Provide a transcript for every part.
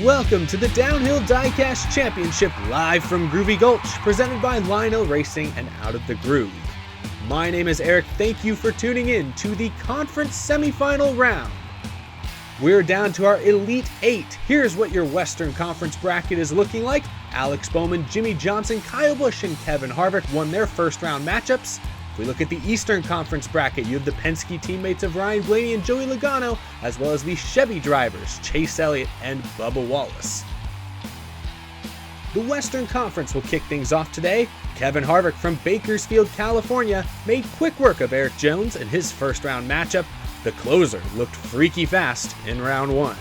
Welcome to the Downhill Diecast Championship live from Groovy Gulch, presented by Lionel Racing and Out of the Groove. My name is Eric. Thank you for tuning in to the conference semifinal round. We're down to our Elite 8. Here's what your Western Conference bracket is looking like. Alex Bowman, Jimmie Johnson, Kyle Busch, and Kevin Harvick won their first round matchups. If we look at the Eastern Conference bracket, you have the Penske teammates of Ryan Blaney and Joey Logano, as well as the Chevy drivers, Chase Elliott and Bubba Wallace. The Western Conference will kick things off today. Kevin Harvick from Bakersfield, California, made quick work of Erik Jones in his first round matchup. The closer looked freaky fast in round one.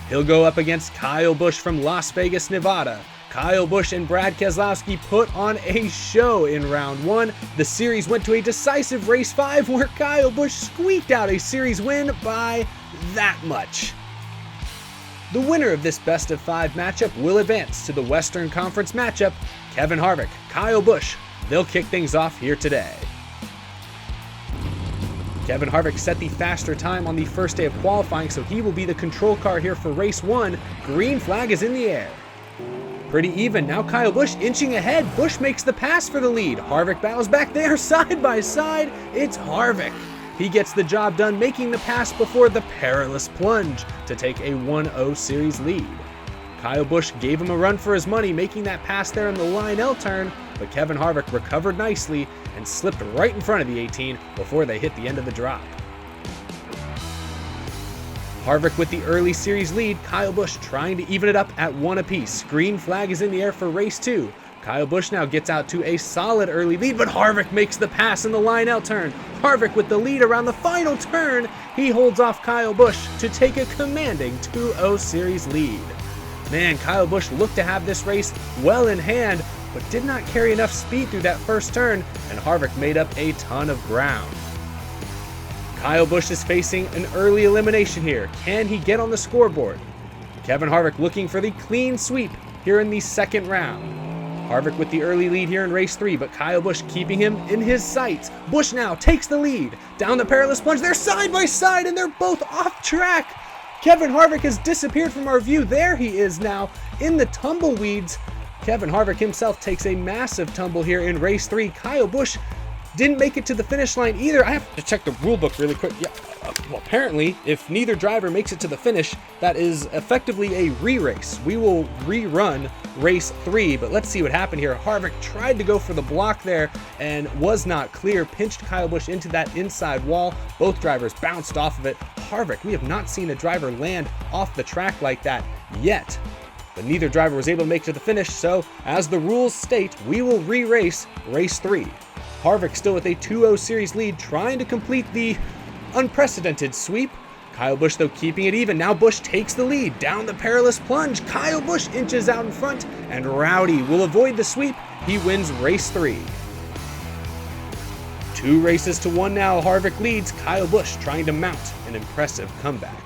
He'll go up against Kyle Busch from Las Vegas, Nevada. Kyle Busch and Brad Keselowski put on a show in round one. The series went to a decisive race 5 where Kyle Busch squeaked out a series win by that much. The winner of this best of 5 matchup will advance to the Western Conference matchup. Kevin Harvick, Kyle Busch, they'll kick things off here today. Kevin Harvick set the faster time on the first day of qualifying, so he will be the control car here for race 1. Green flag is in the air. Pretty even. Now Kyle Busch inching ahead. Busch makes the pass for the lead. Harvick battles back there side by side. It's Harvick. He gets the job done, making the pass before the perilous plunge to take a 1-0 series lead. Kyle Busch gave him a run for his money, making that pass there in the Lionel turn, but Kevin Harvick recovered nicely and slipped right in front of the 18 before they hit the end of the drop. Harvick with the early series lead, Kyle Busch trying to even it up at 1 apiece. Green flag is in the air for race 2. Kyle Busch now gets out to a solid early lead, but Harvick makes the pass in the Lionel turn. Harvick with the lead around the final turn. He holds off Kyle Busch to take a commanding 2-0 series lead. Man, Kyle Busch looked to have this race well in hand, but did not carry enough speed through that first turn, and Harvick made up a ton of ground. Kyle Busch is facing an early elimination here. Can he get on the scoreboard? Kevin Harvick looking for the clean sweep here in the second round. Harvick with the early lead here in race 3, but Kyle Busch keeping him in his sights. Busch now takes the lead. Down the perilous plunge, they're side by side and they're both off track. Kevin Harvick has disappeared from our view. There he is now in the tumbleweeds. Kevin Harvick himself takes a massive tumble here in race 3. Kyle Busch didn't make it to the finish line either. I have to check the rule book really quick. Yeah, well, apparently, if neither driver makes it to the finish, that is effectively a re-race. We will rerun race 3, but let's see what happened here. Harvick tried to go for the block there and was not clear, pinched Kyle Busch into that inside wall. Both drivers bounced off of it. Harvick, we have not seen a driver land off the track like that yet, but neither driver was able to make it to the finish, so as the rules state, we will re-race race 3. Harvick still with a 2-0 series lead, trying to complete the unprecedented sweep. Kyle Busch though keeping it even. Now Busch takes the lead down the perilous plunge. Kyle Busch inches out in front, and Rowdy will avoid the sweep. He wins race 3. 2 races to 1 now. Harvick leads. Kyle Busch trying to mount an impressive comeback.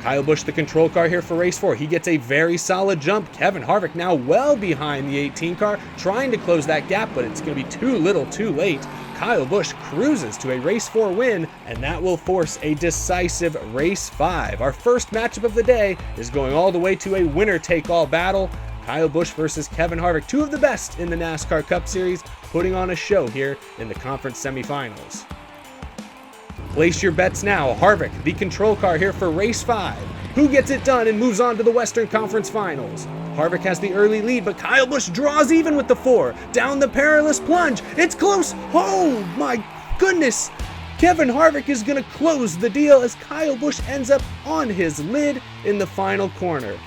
Kyle Busch, the control car here for race 4. He gets a very solid jump. Kevin Harvick now well behind the 18 car, trying to close that gap, but it's going to be too little too late. Kyle Busch cruises to a race 4 win, and that will force a decisive race 5. Our first matchup of the day is going all the way to a winner-take-all battle. Kyle Busch versus Kevin Harvick, 2 of the best in the NASCAR Cup Series, putting on a show here in the conference semifinals. Place your bets now. Harvick, the control car here for race 5. Who gets it done and moves on to the Western Conference Finals? Harvick has the early lead, but Kyle Busch draws even with the 4. Down the perilous plunge. It's close. Oh my goodness. Kevin Harvick is going to close the deal as Kyle Busch ends up on his lid in the final corner.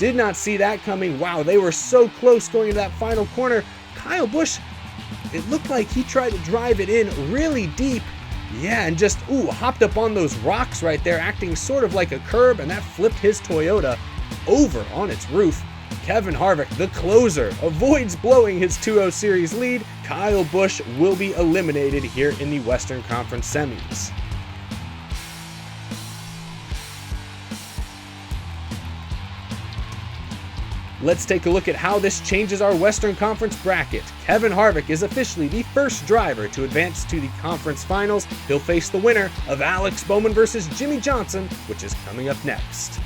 Did not see that coming. Wow, they were so close going into that final corner. Kyle Busch, it looked like he tried to drive it in really deep. Yeah, and just, hopped up on those rocks right there, acting sort of like a curb, and that flipped his Toyota over on its roof. Kevin Harvick, the closer, avoids blowing his 2-0 series lead. Kyle Busch will be eliminated here in the Western Conference semis. Let's take a look at how this changes our Western Conference bracket. Kevin Harvick is officially the first driver to advance to the conference finals. He'll face the winner of Alex Bowman versus Jimmie Johnson, which is coming up next.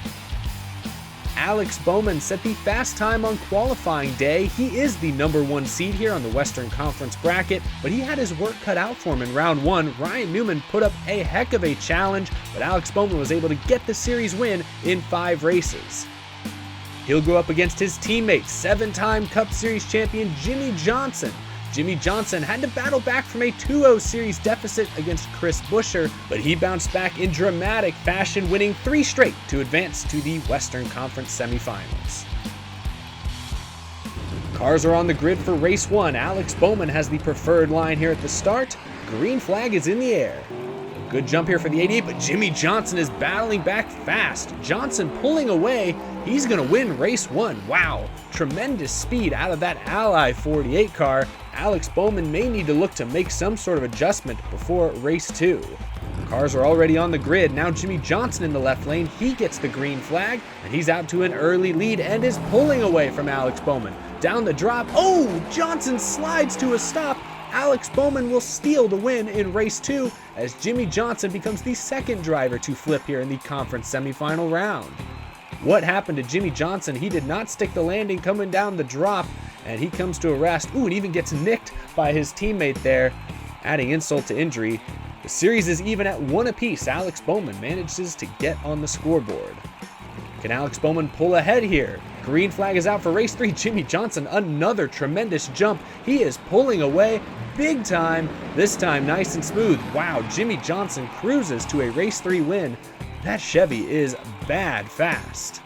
Alex Bowman set the fast time on qualifying day. He is the number 1 seed here on the Western Conference bracket, but he had his work cut out for him in round 1. Ryan Newman put up a heck of a challenge, but Alex Bowman was able to get the series win in 5 races. He'll go up against his teammate, 7-time Cup Series champion Jimmie Johnson. Jimmie Johnson had to battle back from a 2-0 series deficit against Chris Buescher, but he bounced back in dramatic fashion, winning 3 straight to advance to the Western Conference semifinals. Cars are on the grid for race 1. Alex Bowman has the preferred line here at the start. Green flag is in the air. A good jump here for the 88, but Jimmie Johnson is battling back fast. Johnson pulling away. He's going to win race 1. Wow, tremendous speed out of that Ally 48 car. Alex Bowman may need to look to make some sort of adjustment before race 2. Cars are already on the grid. Now Jimmie Johnson in the left lane. He gets the green flag, and he's out to an early lead and is pulling away from Alex Bowman. Down the drop. Oh, Johnson slides to a stop. Alex Bowman will steal the win in race 2 as Jimmie Johnson becomes the second driver to flip here in the conference semifinal round. What happened to Jimmie Johnson? He did not stick the landing coming down the drop, and he comes to a rest. Ooh, and even gets nicked by his teammate there, adding insult to injury. The series is even at 1 apiece. Alex Bowman manages to get on the scoreboard. Can Alex Bowman pull ahead here? Green flag is out for race 3. Jimmie Johnson, another tremendous jump. He is pulling away big time, this time nice and smooth. Wow, Jimmie Johnson cruises to a race 3 win. That Chevy is bad fast.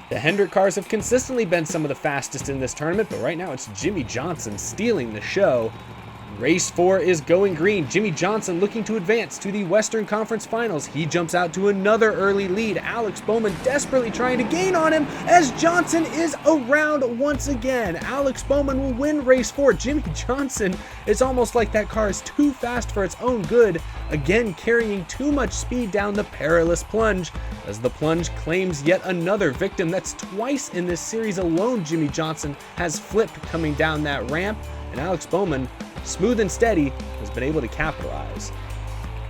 The Hendrick cars have consistently been some of the fastest in this tournament, but right now it's Jimmie Johnson stealing the show. Race 4 is going green. Jimmie Johnson looking to advance to the Western Conference Finals. He jumps out to another early lead. Alex Bowman desperately trying to gain on him as Johnson is around once again. Alex Bowman will win race 4. Jimmie Johnson, it's almost like that car is too fast for its own good. Again, carrying too much speed down the perilous plunge as the plunge claims yet another victim. That's twice in this series alone Jimmie Johnson has flipped coming down that ramp, and Alex Bowman, smooth and steady, has been able to capitalize.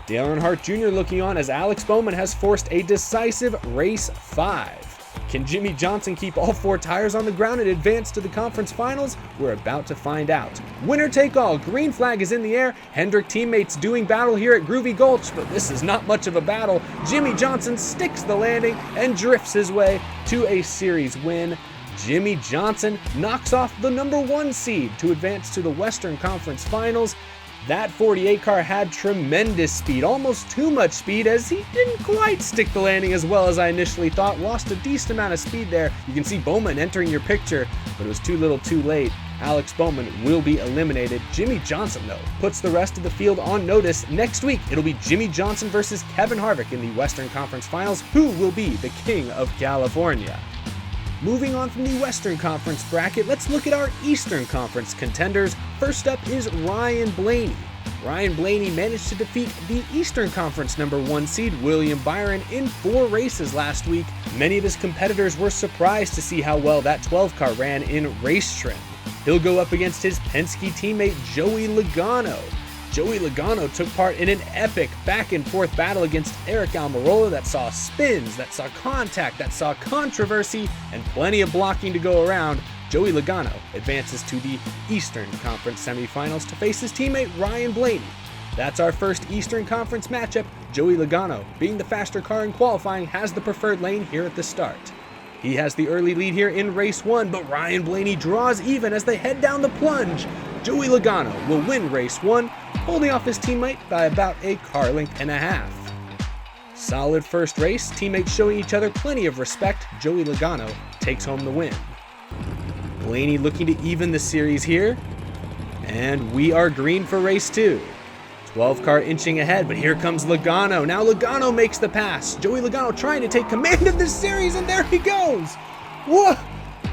Dale Earnhardt Jr. looking on as Alex Bowman has forced a decisive race 5. Can Jimmie Johnson keep all 4 tires on the ground and advance to the conference finals? We're about to find out. Winner take all, green flag is in the air. Hendrick teammates doing battle here at Groovy Gulch, but this is not much of a battle. Jimmie Johnson sticks the landing and drifts his way to a series win. Jimmie Johnson knocks off the number 1 seed to advance to the Western Conference Finals. That 48 car had tremendous speed, almost too much speed, as he didn't quite stick the landing as well as I initially thought. Lost a decent amount of speed there. You can see Bowman entering your picture, but it was too little too late. Alex Bowman will be eliminated. Jimmie Johnson, though, puts the rest of the field on notice. Next week, it'll be Jimmie Johnson versus Kevin Harvick in the Western Conference Finals. Who will be the King of California? Moving on from the Western Conference bracket, let's look at our Eastern Conference contenders. First up is Ryan Blaney. Ryan Blaney managed to defeat the Eastern Conference number 1 seed William Byron in 4 races last week. Many of his competitors were surprised to see how well that 12 car ran in race trim. He'll go up against his Penske teammate Joey Logano. Joey Logano took part in an epic back-and-forth battle against Eric Almirola that saw spins, that saw contact, that saw controversy, and plenty of blocking to go around. Joey Logano advances to the Eastern Conference semifinals to face his teammate Ryan Blaney. That's our first Eastern Conference matchup. Joey Logano, being the faster car in qualifying, has the preferred lane here at the start. He has the early lead here in race 1, but Ryan Blaney draws even as they head down the plunge. Joey Logano will win race 1, holding off his teammate by about a car length and a half. Solid first race, teammates showing each other plenty of respect. Joey Logano takes home the win. Blaney looking to even the series here, and we are green for race 2. 12 car inching ahead, but here comes Logano. Now Logano makes the pass. Joey Logano trying to take command of this series, and there he goes. Whoa,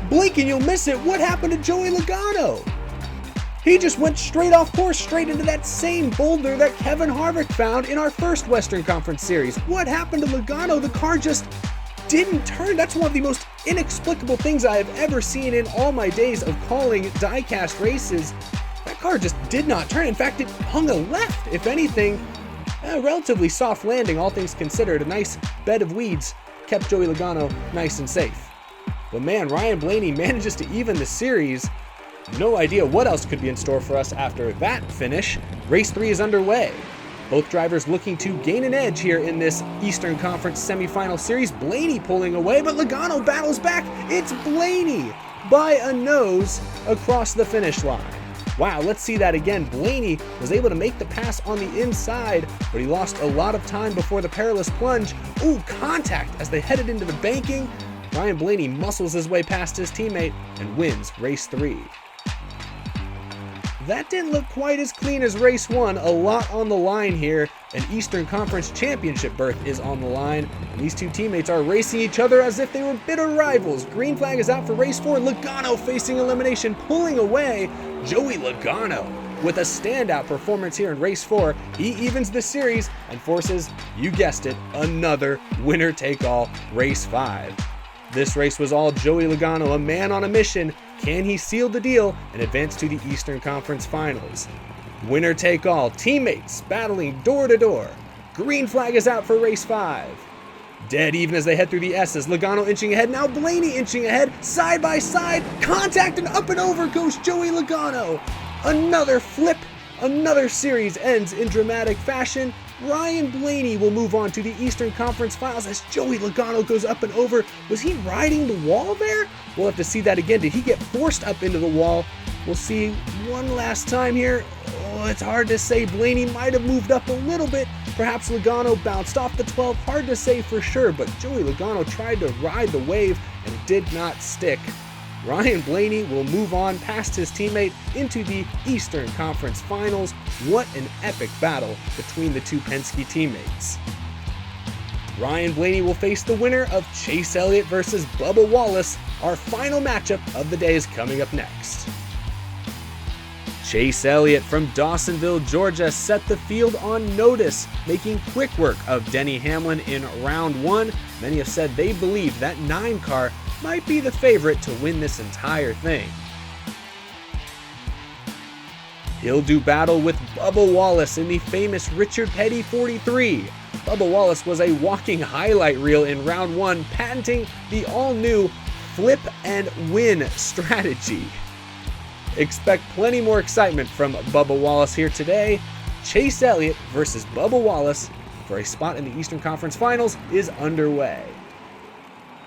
blink and you'll miss it. What happened to Joey Logano? He just went straight off course, straight into that same boulder that Kevin Harvick found in our first Western Conference series. What happened to Logano? The car just didn't turn. That's one of the most inexplicable things I have ever seen in all my days of calling diecast races. That car just did not turn. In fact, it hung a left. If anything, a relatively soft landing, all things considered. A nice bed of weeds kept Joey Logano nice and safe. But man, Ryan Blaney manages to even the series. No idea what else could be in store for us after that finish. Race 3 is underway. Both drivers looking to gain an edge here in this Eastern Conference semifinal series. Blaney pulling away, but Logano battles back. It's Blaney by a nose across the finish line. Wow, let's see that again. Blaney was able to make the pass on the inside, but he lost a lot of time before the perilous plunge. Ooh, contact as they headed into the banking. Ryan Blaney muscles his way past his teammate and wins race 3. That didn't look quite as clean as race 1. A lot on the line here. An Eastern Conference Championship berth is on the line, and these two teammates are racing each other as if they were bitter rivals. Green flag is out for race 4. Logano facing elimination, pulling away. Joey Logano with a standout performance here in race 4. He evens the series and forces, you guessed it, another winner-take-all race 5. This race was all Joey Logano, a man on a mission. Can he seal the deal and advance to the Eastern Conference Finals? Winner take all, teammates battling door to door. Green flag is out for race 5. Dead even as they head through the S's. Logano inching ahead, now Blaney inching ahead, side by side, contact, and up and over goes Joey Logano. Another flip, another series ends in dramatic fashion. Ryan Blaney will move on to the Eastern Conference Finals as Joey Logano goes up and over. Was he riding the wall there? We'll have to see that again. Did he get forced up into the wall? We'll see one last time here. Oh, it's hard to say. Blaney might have moved up a little bit. Perhaps Logano bounced off the 12. Hard to say for sure, but Joey Logano tried to ride the wave and did not stick. Ryan Blaney will move on past his teammate into the Eastern Conference Finals. What an epic battle between the two Penske teammates. Ryan Blaney will face the winner of Chase Elliott versus Bubba Wallace. Our final matchup of the day is coming up next. Chase Elliott from Dawsonville, Georgia set the field on notice, making quick work of Denny Hamlin in round 1. Many have said they believe that 9 car might be the favorite to win this entire thing. He'll do battle with Bubba Wallace in the famous Richard Petty 43. Bubba Wallace was a walking highlight reel in round 1, patenting the all-new flip and win strategy. Expect plenty more excitement from Bubba Wallace here today. Chase Elliott versus Bubba Wallace for a spot in the Eastern Conference Finals is underway.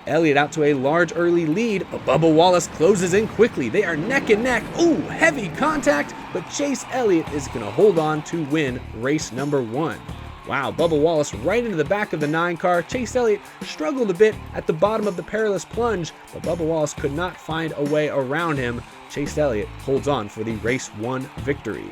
Elliott out to a large early lead, but Bubba Wallace closes in quickly. They are neck and neck. Ooh, heavy contact, but Chase Elliott is going to hold on to win race number 1. Wow, Bubba Wallace right into the back of the 9 car. Chase Elliott struggled a bit at the bottom of the perilous plunge, but Bubba Wallace could not find a way around him. Chase Elliott holds on for the race 1 victory.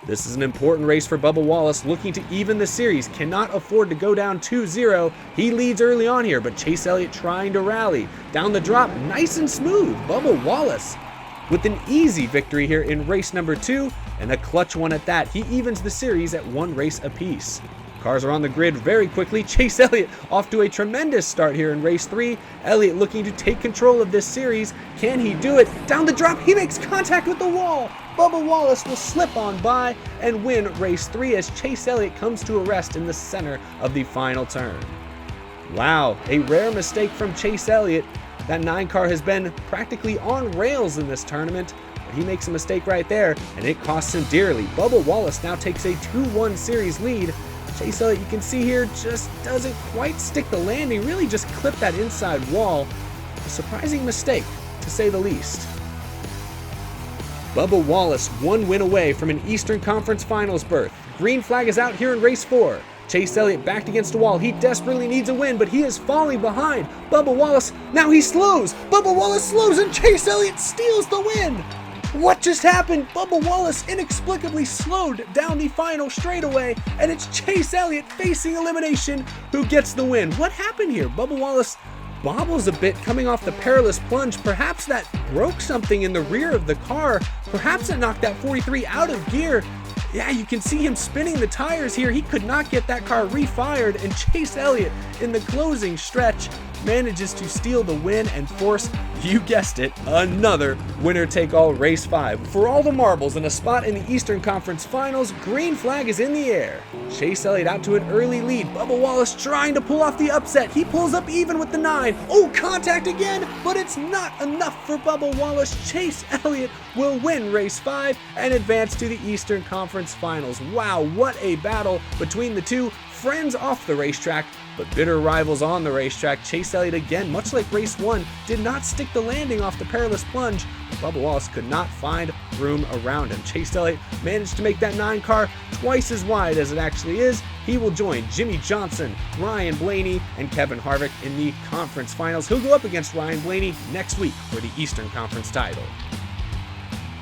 This is an important race for Bubba Wallace, looking to even the series. Cannot afford to go down 2-0. He leads early on here, but Chase Elliott trying to rally. Down the drop, nice and smooth. Bubba Wallace with an easy victory here in race number 2, and a clutch one at that. He evens the series at 1 race apiece. Cars are on the grid very quickly. Chase Elliott off to a tremendous start here in race 3. Elliott looking to take control of this series. Can he do it? Down the drop, he makes contact with the wall. Bubba Wallace will slip on by and win race 3 as Chase Elliott comes to a rest in the center of the final turn. Wow, a rare mistake from Chase Elliott. That 9 car has been practically on rails in this tournament, but he makes a mistake right there, and it costs him dearly. Bubba Wallace now takes a 2-1 series lead. Chase Elliott, you can see here, just doesn't quite stick the landing, really just clipped that inside wall. A surprising mistake, to say the least. Bubba Wallace 1 win away from an Eastern Conference Finals berth. Green flag is out here in race 4. Chase Elliott backed against a wall. He desperately needs a win, but he is falling behind. Bubba Wallace, now he slows. Bubba Wallace slows and Chase Elliott steals the win. What just happened? Bubba Wallace inexplicably slowed down the final straightaway, and it's Chase Elliott facing elimination who gets the win. What happened here? Bubba Wallace bobbles a bit coming off the perilous plunge. Perhaps that broke something in the rear of the car. Perhaps it knocked that 43 out of gear. Yeah, you can see him spinning the tires here. He could not get that car refired, and Chase Elliott in the closing stretch manages to steal the win and force, you guessed it, another winner-take-all Race 5. For all the marbles and a spot in the Eastern Conference Finals, green flag is in the air. Chase Elliott out to an early lead. Bubba Wallace trying to pull off the upset. He pulls up even with the 9. Oh, contact again, but it's not enough for Bubba Wallace. Chase Elliott will win Race 5 and advance to the Eastern Conference Finals. Wow, what a battle between the two. Friends off the racetrack, but bitter rivals on the racetrack. Chase Elliott again, much like Race 1, did not stick the landing off the perilous plunge. Bubba Wallace could not find room around him. Chase Elliott managed to make that 9 car twice as wide as it actually is. He will join Jimmie Johnson, Ryan Blaney, and Kevin Harvick in the conference finals. He'll go up against Ryan Blaney next week for the Eastern Conference title.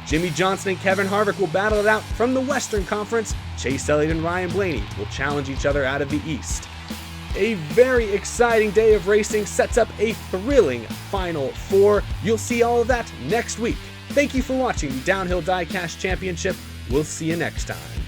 Jimmie Johnson and Kevin Harvick will battle it out from the Western Conference. Chase Elliott and Ryan Blaney will challenge each other out of the East. A very exciting day of racing sets up a thrilling Final Four. You'll see all of that next week. Thank you for watching the Downhill Diecast Championship. We'll see you next time.